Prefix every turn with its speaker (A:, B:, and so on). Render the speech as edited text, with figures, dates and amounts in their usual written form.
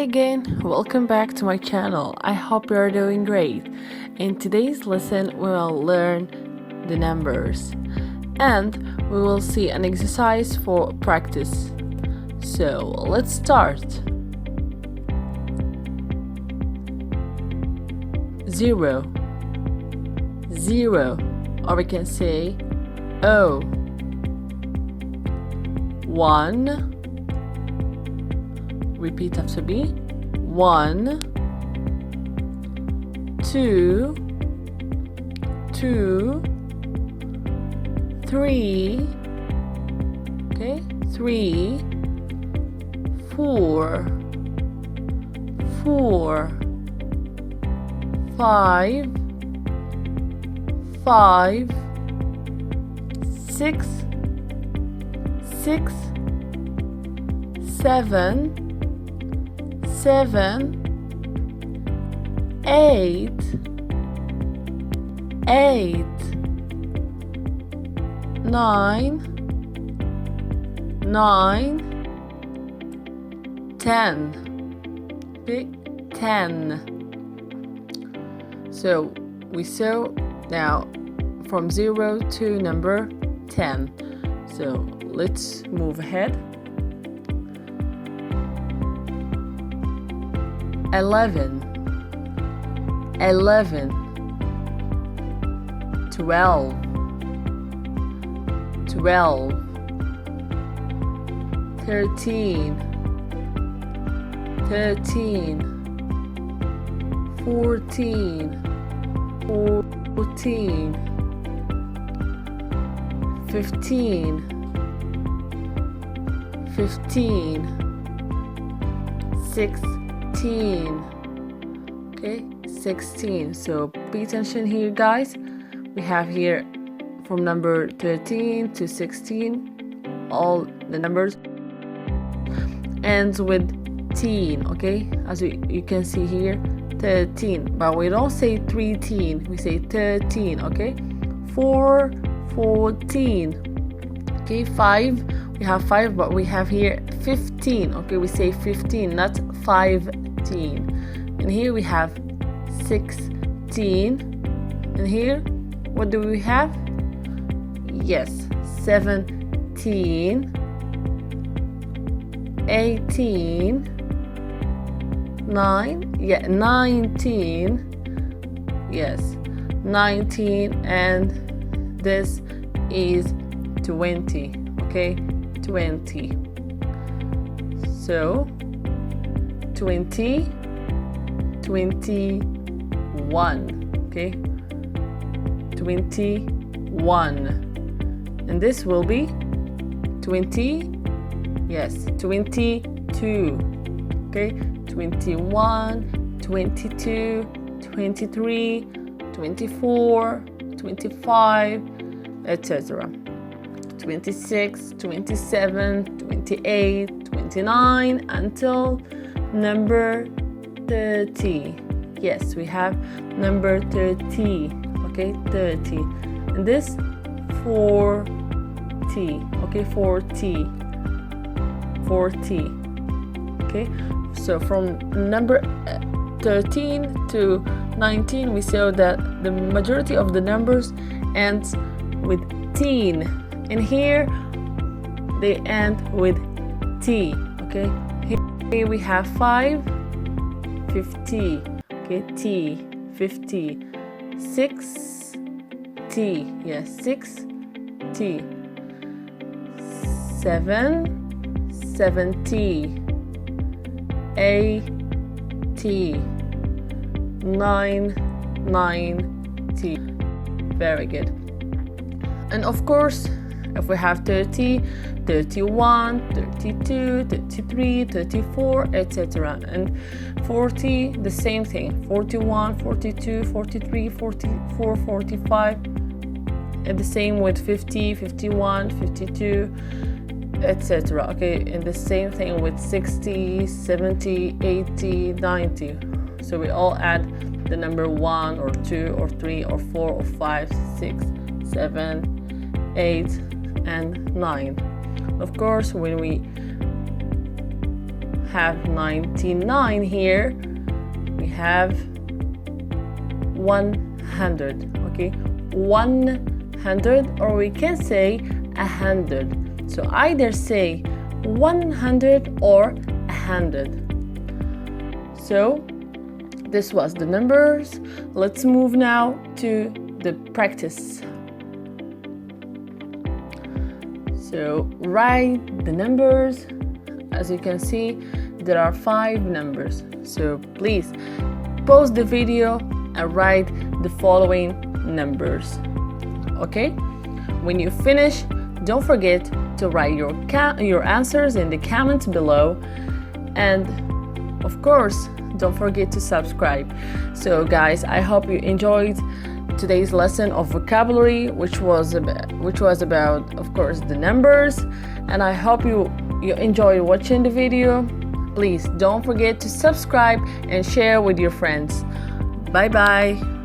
A: again, welcome back to my channel. I hope you are doing great. In today's lesson, we will learn the numbers and we will see an exercise for practice. So let's start. 0, 0, or we can say O. 1, repeat after me. 1, 2, 2, 3, okay, 3, 4, 4, 5, 5, 6, 6, 7, 7, 8, 8, 9, 9, 10. Okay, 10. So we saw now from 0 to number 10. So let's move ahead. 11, 11, 12, 12, 13, 13, 14, 14, 15, 15, 16, okay, 16. So pay attention here, guys. We have here from number 13 to 16, all the numbers ends with teen, okay, as you can see here, 13, but we don't say 13, we say 13, okay. 4, 14, okay. 5, we have 5, but we have here 15, okay, we say 15, not 15. And here we have 16, and here what do we have? Yes, 17, 18, 19, yes, 19, and this is 20, okay, 20. So 20, 21, okay, 21, and this will be 20, yes, 22, okay, 21, 22, 23, 24, 25, etc. 26, 27, 28, 29, until number 30. Yes, we have number 30, okay, 30. And this 40, okay, 40, 40, okay. So from number 13 to 19, we saw that the majority of the numbers ends with teen, and here they end with T, okay. Here we have 5, 50, okay, T, 50, 6, T, yes, 6, T, 7, 70, 8, T, 9, 90. Very good. And of course, if we have 30, 31, 32, 33, 34, etc. And 40, the same thing, 41, 42, 43, 44, 45, and the same with 50, 51, 52, etc. Okay, and the same thing with 60, 70, 80, 90. So we all add the number 1 or 2 or 3 or 4 or 5, 6, 7, 8, and 9. Of course, when we have 99 here. We have 100, okay? 100, or we can say 100. So either say 100 or 100. So this was the numbers. Let's move now to the practice. So write the numbers. As you can see, there are 5 numbers. So please pause the video and write the following numbers. Okay? When you finish, don't forget to write your answers in the comments below, and of course, don't forget to subscribe. So guys, I hope you enjoyed today's lesson of vocabulary, which was about, of course, the numbers, and I hope you enjoyed watching the video. Please don't forget to subscribe and share with your friends. Bye bye.